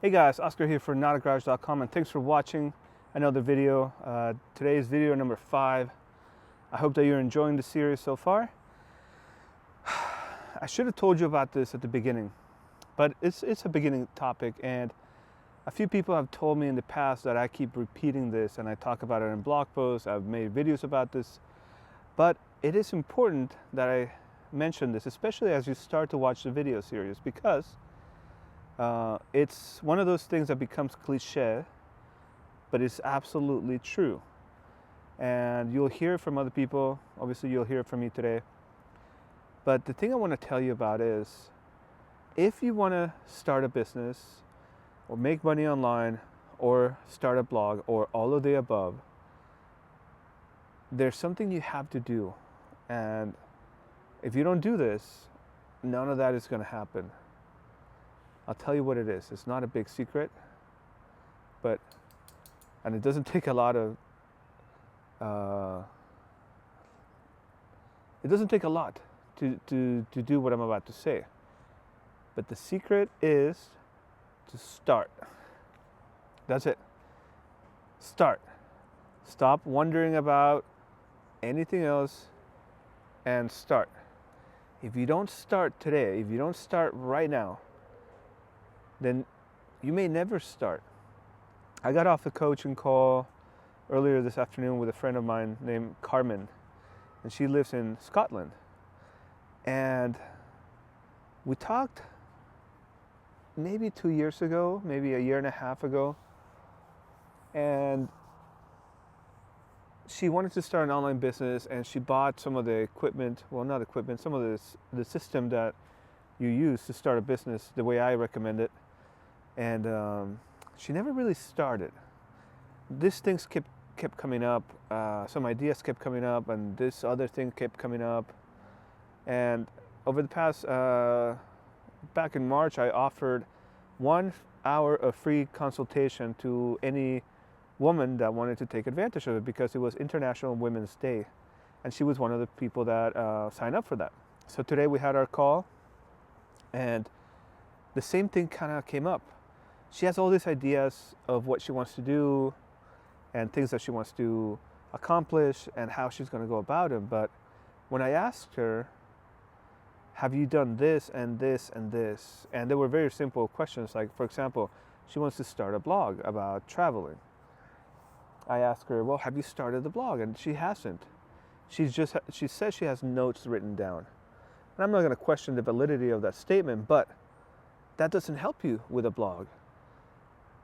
Hey guys, Oscar here for notagarage.com, and thanks for watching another video. Today's video number 5. I hope that you're enjoying the series so far. I should have told you about this at the beginning, but it's a beginning topic, and a few people have told me in the past that I keep repeating this, and I talk about it in blog posts. I've made videos about this, but it is important that I mention this, especially as you start to watch the video series, because it's one of those things that becomes cliche, but it's absolutely true. And you'll hear it from other people. Obviously, you'll hear it from me today. But the thing I want to tell you about is, if you want to start a business or make money online or start a blog or all of the above, there's something you have to do. And if you don't do this, none of that is going to happen. I'll tell you what it is. It's not a big secret, and it doesn't take a lot of, it doesn't take a lot to do what I'm about to say. But the secret is to start. That's it. Start. Stop wondering about anything else and start. If you don't start today, if you don't start right now, then you may never start. I got off a coaching call earlier this afternoon with a friend of mine named Carmen, and she lives in Scotland. And we talked maybe 2 years ago, maybe a year and a half ago, and she wanted to start an online business, and she bought some of the equipment, well, not equipment, some of the system that you use to start a business the way I recommend it. And she never really started. These things kept coming up. Some ideas kept coming up, and this other thing kept coming up. And over the past, back in March, I offered 1 hour of free consultation to any woman that wanted to take advantage of it, because it was International Women's Day, and she was one of the people that signed up for that. So today we had our call, and the same thing kind of came up. She has all these ideas of what she wants to do and things that she wants to accomplish and how she's going to go about it. But when I asked her, have you done this and this and this? And they were very simple questions. Like, for example, she wants to start a blog about traveling. I asked her, well, have you started the blog? And she hasn't. She says she has notes written down. And I'm not going to question the validity of that statement, but that doesn't help you with a blog.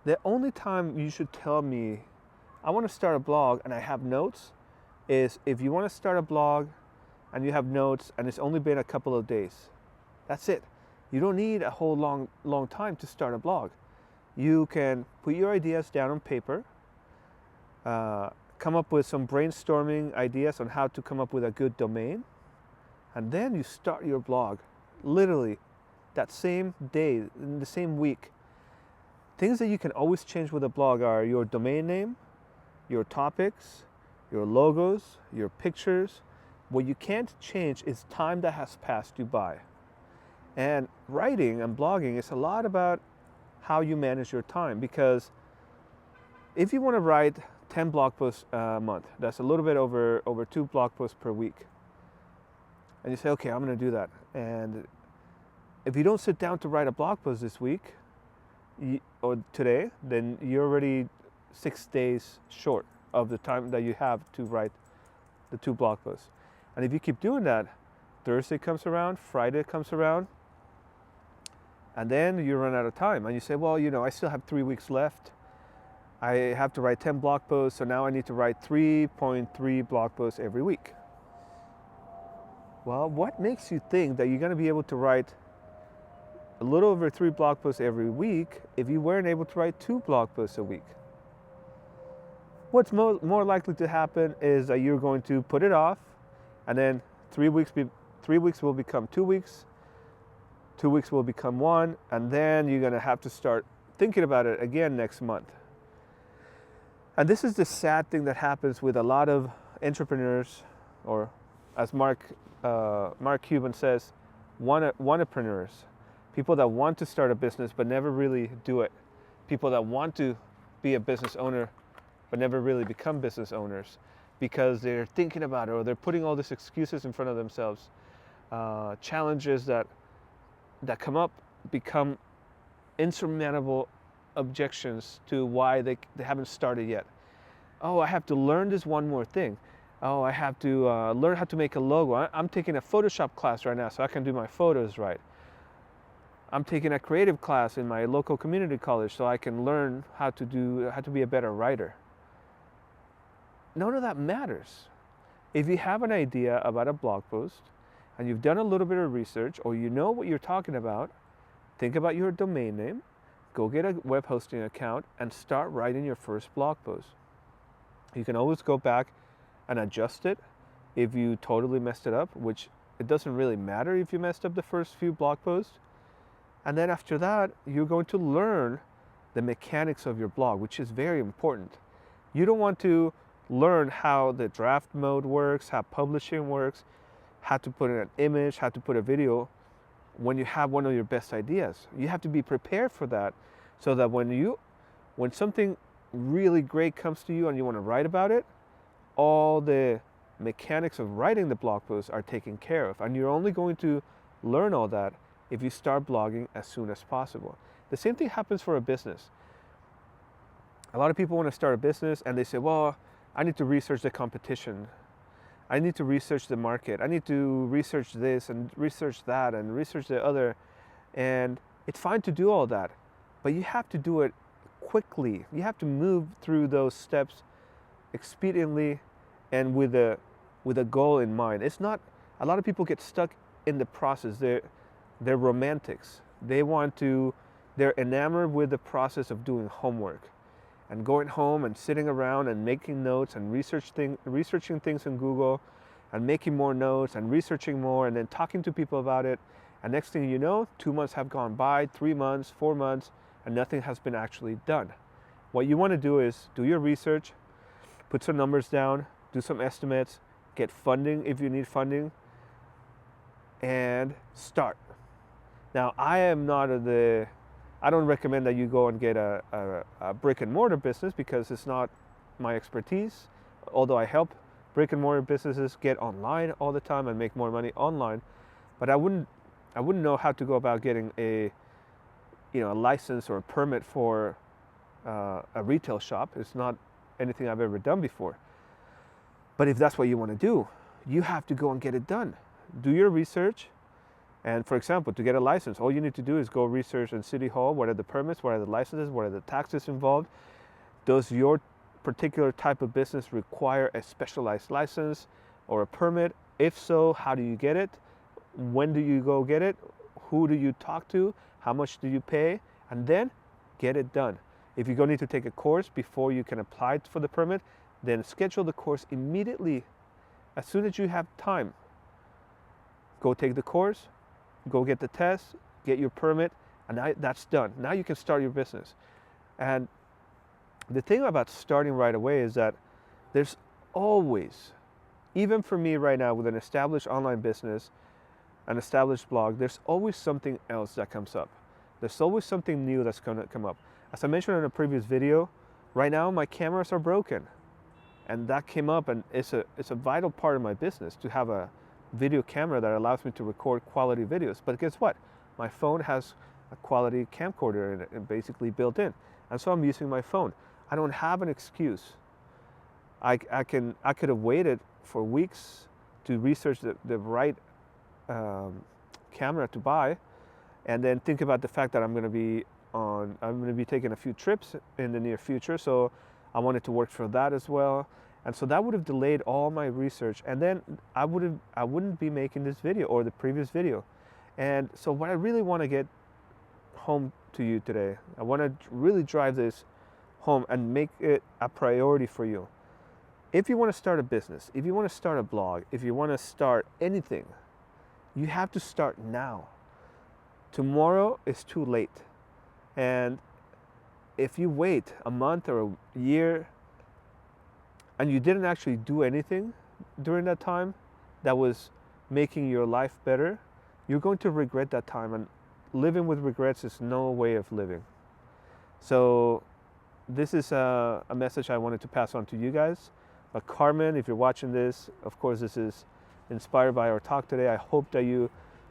The only time you should tell me, I want to start a blog and I have notes, is if you want to start a blog and you have notes and it's only been a couple of days. That's it. You don't need a whole long time to start a blog. You can put your ideas down on paper, come up with some brainstorming ideas on how to come up with a good domain, and then you start your blog literally that same day, in the same week. Things that you can always change with a blog are your domain name, your topics, your logos, your pictures. What you can't change is time that has passed you by. And writing and blogging is a lot about how you manage your time, because if you want to write 10 blog posts a month, that's a little bit over 2 blog posts per week. And you say, okay, I'm going to do that. And if you don't sit down to write a blog post this week, or today, then you're already 6 days short of the time that you have to write the 2 blog posts. And if you keep doing that, Thursday comes around, Friday comes around, and then you run out of time. And you say, well, I still have 3 weeks left. I have to write 10 blog posts, so now I need to write 3.3 blog posts every week. Well, what makes you think that you're going to be able to write a little over 3 blog posts every week if you weren't able to write 2 blog posts a week? What's more likely to happen is that you're going to put it off, and then 3 weeks will become 2 weeks, 2 weeks will become 1, and then you're going to have to start thinking about it again next month. And this is the sad thing that happens with a lot of entrepreneurs, or as Mark Cuban says, wantrepreneurs. People that want to start a business but never really do it. people that want to be a business owner but never really become business owners because they're thinking about it or they're putting all these excuses in front of themselves. Challenges that come up become insurmountable objections to why they haven't started yet. Oh, I have to learn this one more thing. Oh, I have to learn how to make a logo. I'm taking a Photoshop class right now so I can do my photos right. I'm taking a creative class in my local community college so I can learn how to be a better writer. None of that matters. If you have an idea about a blog post and you've done a little bit of research or you know what you're talking about, think about your domain name, go get a web hosting account and start writing your first blog post. You can always go back and adjust it if you totally messed it up, which it doesn't really matter if you messed up the first few blog posts. And then after that, you're going to learn the mechanics of your blog, which is very important. You don't want to learn how the draft mode works, how publishing works, how to put in an image, how to put a video when you have one of your best ideas. You have to be prepared for that so that when something really great comes to you and you want to write about it, all the mechanics of writing the blog post are taken care of. And you're only going to learn all that if you start blogging as soon as possible. The same thing happens for a business. A lot of people want to start a business and they say, well, I need to research the competition. I need to research the market. I need to research this and research that and research the other. And it's fine to do all that, but you have to do it quickly. You have to move through those steps expediently and with a goal in mind. It's not, a lot of people get stuck in the process. They're romantics. They're enamored with the process of doing homework and going home and sitting around and making notes and researching things in Google and making more notes and researching more and then talking to people about it. And next thing you know, 2 months have gone by, 3 months, 4 months, and nothing has been actually done. What you want to do is do your research, put some numbers down, do some estimates, get funding if you need funding, and start. Now, I don't recommend that you go and get a brick and mortar business because it's not my expertise, although I help brick and mortar businesses get online all the time and make more money online. But I wouldn't know how to go about getting a license or a permit for a retail shop. It's not anything I've ever done before. But if that's what you want to do, you have to go and get it done. Do your research. And for example, to get a license, all you need to do is go research in City Hall, what are the permits, what are the licenses, what are the taxes involved. Does your particular type of business require a specialized license or a permit? If so, how do you get it? When do you go get it? Who do you talk to? How much do you pay? And then get it done. If you're going to need to take a course before you can apply for the permit, then schedule the course immediately. As soon as you have time, go take the course, go get the test, get your permit, and that's done. Now you can start your business. And the thing about starting right away is that there's always, even for me right now with an established online business, an established blog, there's always something else that comes up. There's always something new that's going to come up. As I mentioned in a previous video, right now my cameras are broken. And that came up, and it's a vital part of my business to have a video camera that allows me to record quality videos. But guess what? My phone has a quality camcorder in it, basically built in. And so I'm using my phone. I don't have an excuse. I could have waited for weeks to research the right camera to buy, and then think about the fact that I'm going to be taking a few trips in the near future. So I wanted to work for that as well. And so that would have delayed all my research, and then I wouldn't be making this video or the previous video. And so what I really want to get home to you today, I want to really drive this home and make it a priority for you. If you want to start a business, if you want to start a blog, if you want to start anything, you have to start now. Tomorrow is too late. And if you wait a month or a year and you didn't actually do anything during that time that was making your life better, you're going to regret that time, and living with regrets is no way of living. So this is a message I wanted to pass on to you guys. But Carmen, if you're watching this, of course this is inspired by our talk today. I hope that you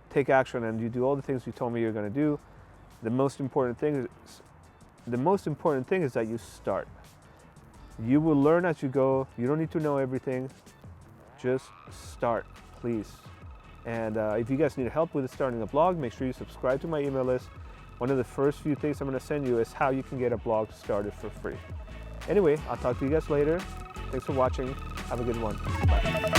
take action and you do all the things you told me you're going to do. The most important thing is that you start. You will learn as you go. You don't need to know everything. Just start, please. And if you guys need help with starting a blog, make sure you subscribe to my email list. One of the first few things I'm going to send you is how you can get a blog started for free. Anyway, I'll talk to you guys later. Thanks for watching. Have a good one. Bye.